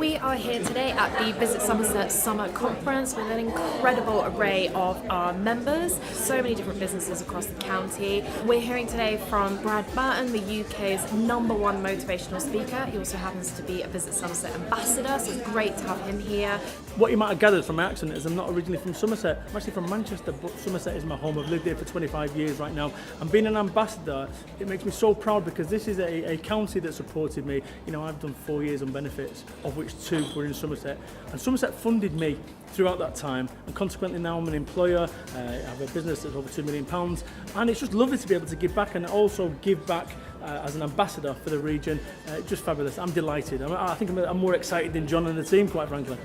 We are here today at the Visit Somerset Summer Conference with an incredible array of our members, so many different businesses across the county. We're hearing today from Brad Burton, the UK's #1 motivational speaker. He also happens to be a Visit Somerset ambassador, so it's great to have him here. What you might have gathered from my accent is I'm not originally from Somerset. I'm actually from Manchester, but Somerset is my home. I've lived here for 25 years right now. And being an ambassador, it makes me so proud because this is a county that supported me. You know, I've done 4 years on benefits, of which 2 were in Somerset. And Somerset funded me throughout that time. And consequently now I'm an employer. I have a business that's over £2 million. And it's just lovely to be able to give back and also give back as an ambassador for the region. Just fabulous. I'm delighted. I think I'm more excited than John and the team, quite frankly.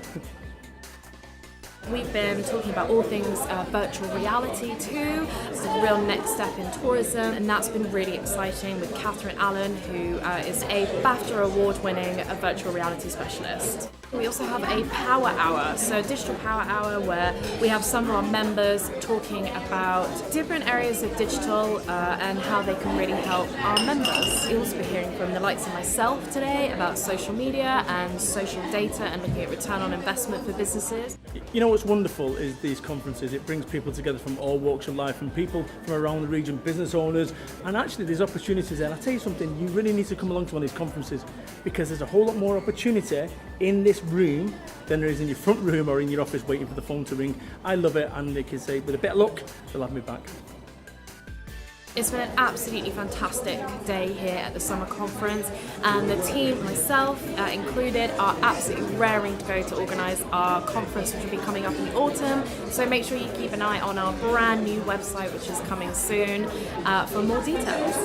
We've been talking about all things virtual reality too. It's a real next step in tourism, and that's been really exciting with Catherine Allen, who is a BAFTA award-winning virtual reality specialist. We also have a power hour, so a digital power hour where we have some of our members talking about different areas of digital and how they can really help our members. You'll also be hearing from the likes of myself today about social media and social data and looking at return on investment for businesses. You know what's wonderful is these conferences, it brings people together from all walks of life and people from around the region, business owners, and actually there's opportunities there. And I'll tell you something, you really need to come along to one of these conferences because there's a whole lot more opportunity in this room than there is in your front room or in your office waiting for the phone to ring. I love it, and they can say with a bit of luck they'll have me back. It's been an absolutely fantastic day here at the summer conference, and the team, myself included, are absolutely raring to go to organise our conference, which will be coming up in the autumn. So make sure you keep an eye on our brand new website, which is coming soon, for more details.